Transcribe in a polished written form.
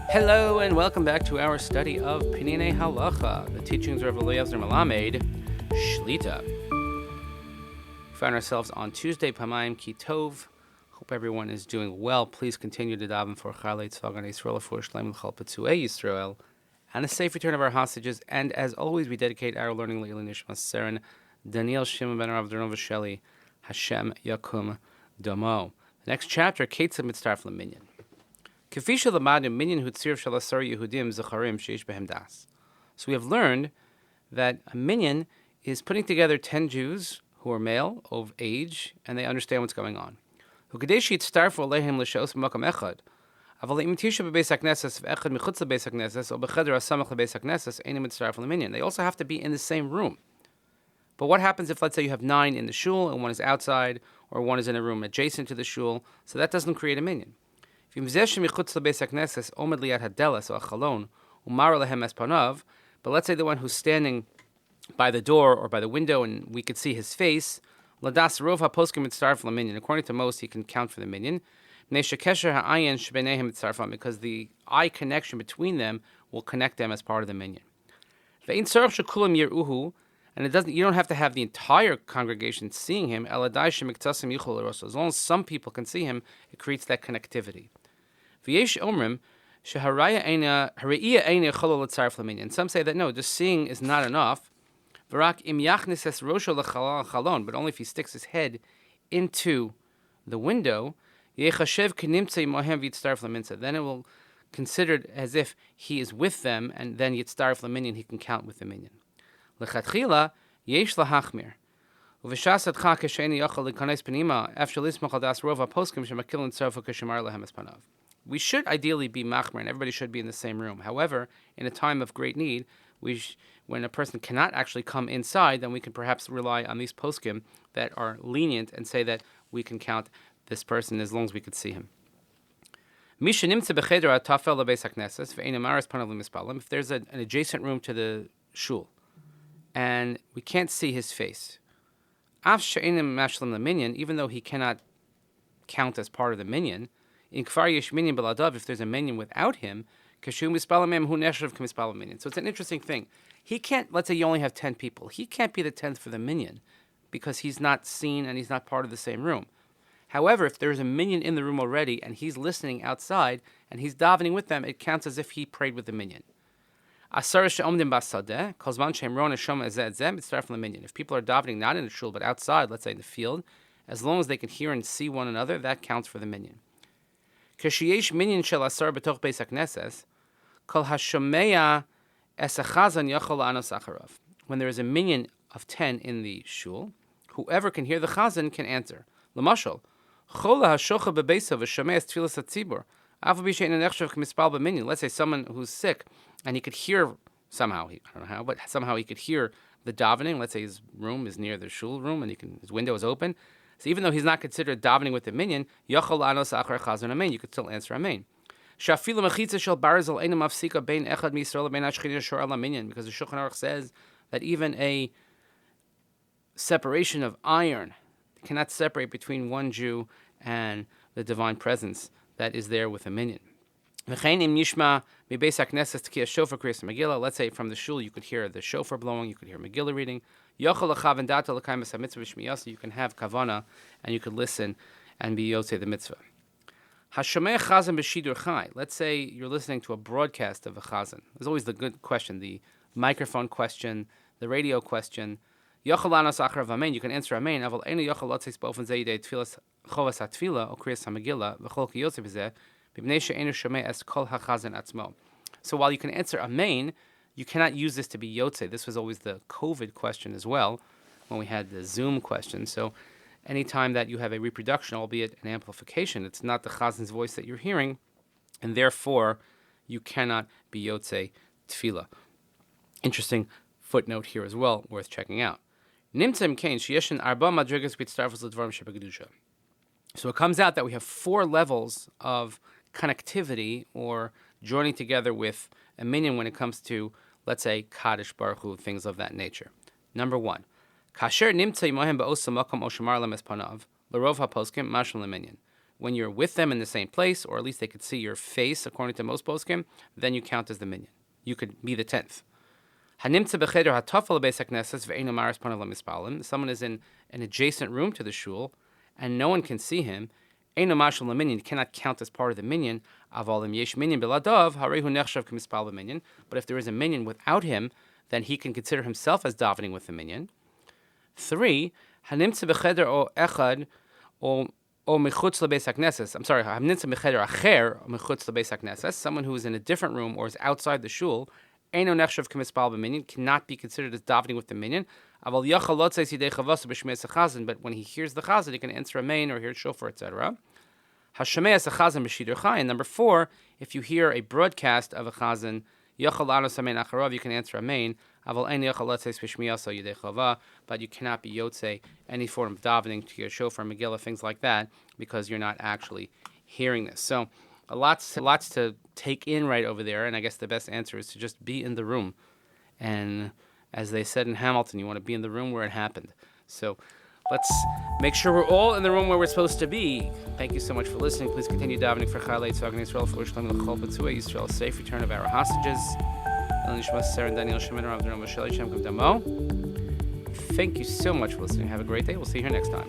Hello and welcome back to our study of Peninei Halacha, the teachings of Eliezer Melamed, Shlita. We found ourselves on Tuesday, Pamayim Ki Tov. Hope everyone is doing well. Please continue to daven for Chalei Tzvagan Yisrael, for Shleim L'chal Petzuei Yisrael, and a safe return of our hostages. And as always, we dedicate our learning Le'ilui Nishmat Seren Daniel Shimon ben Rav Doron Vasheli Hashem Yakum Domo. The next chapter, Ketzad Mitzaref LeMinyan. So we have learned that a minyan is putting together 10 Jews who are male, of age, and they understand what's going on. But in a they also have to be in the same room. But what happens if, let's say, you have 9 in the shul and one is outside, or one is in a room adjacent to the shul? So that doesn't create a minyan. But let's say the one who's standing by the door or by the window and we could see his face, according to most, he can count for the minyan, because the eye connection between them will connect them as part of the minyan. And you don't have to have the entire congregation seeing him. As long as some people can see him, it creates that connectivity. And some say that no, just seeing is not enough. But only if he sticks his head into the window, then it will consider it as if he is with them, and then yitztaref l'minyan, he can count with the minyan. Lechatchila yesh lahachmir. We should ideally be machmir, and everybody should be in the same room. However, in a time of great need, when a person cannot actually come inside, then we can perhaps rely on these poskim that are lenient and say that we can count this person as long as we could see him. If there's an adjacent room to the shul, and we can't see his face, even though he cannot count as part of the minyan, if there's a minyan without him, so it's an interesting thing. He can't, let's say you only have 10 people, he can't be the 10th for the minyan because he's not seen and he's not part of the same room. However, if there's a minyan in the room already and he's listening outside and he's davening with them, it counts as if he prayed with the minyan. If people are davening not in the shul but outside, let's say in the field, as long as they can hear and see one another, that counts for the minyan. When there is a minyan of 10 in the shul, whoever can hear the chazan can answer. Let's say someone who's sick and he could hear somehow, I don't know how, but somehow he could hear the davening. Let's say his room is near the shul room and his window is open. So even though he's not considered davening with the minyan, you could still answer amen. Because the Shulchan Aruch says that even a separation of iron cannot separate between one Jew and the divine presence that is there with a minyan. Let's say from the shul you could hear the shofar blowing, you could hear Megillah reading. You can have kavana and you could listen and be yotzei the mitzvah. Let's say you're listening to a broadcast of a chazan. There's always the good question, the microphone question, the radio question. You can answer amen. So while you can answer amen, you cannot use this to be yotzei. This was always the COVID question as well, when we had the Zoom question. So anytime that you have a reproduction, albeit an amplification, it's not the chazan's voice that you're hearing, and therefore you cannot be yotzei tefillah. Interesting footnote here as well, worth checking out. So it comes out that we have 4 levels of connectivity or joining together with a minyan when it comes to, let's say, Kaddish Baruch Hu, things of that nature. Number 1, Kasher nimtza imohem ba'osa makom o shamar lemes panav, l'rov ha'poskim mashal leminyan. When you're with them in the same place, or at least they could see your face, according to most poskim, then you count as the minyan. You could be the 10th. Hanimtza b'cheder ha'tafel lebeis hakneses ve'eino maris panav lemispalim. Someone is in an adjacent room to the shul, and no one can see him. Eino mashal leminyan, cannot count as part of the minyan. Avalim yesh minyan biladav harehu nechshav k'mispal b'minyan. But if there is a minyan without him, then he can consider himself as davening with the minyan. 3. Hanimtza b'cheder o echad o mechutz lebeis hakneses. I'm sorry. Hanimtza b'cheder acher o mechutz lebeis hakneses. Someone who is in a different room or is outside the shul. Eino nechshav k'mispal b'minyan, cannot be considered as davening with the minyan. Aval yachal lo tzei sidei chavasa b'shmeis hachazan. But when he hears the chazan, he can answer a main or hear shofar, etc. Hashemeas hachazan b'shidur chai. And number 4, if you hear a broadcast of a chazan, yachal anos amein acharav, you can answer a main. Aval ein yachal lo tzei b'shmiyasa yidei chava. But you cannot be yotzei any form of davening to your shofar, megillah, things like that, because you're not actually hearing this. So lots to take in right over there, and I guess the best answer is to just be in the room. And as they said in Hamilton, you want to be in the room where it happened. So let's make sure we're all in the room where we're supposed to be. Thank you so much for listening. Please continue davening for Chalei Tzvah Yisrael, for Shalom L'chol B'tzua Yisrael, safe return of our hostages. Nishmat Sarah and Daniel Shemin Rav Dram V'Shalei Shem Kam Damo. Thank you so much for listening. Have a great day. We'll see you here next time.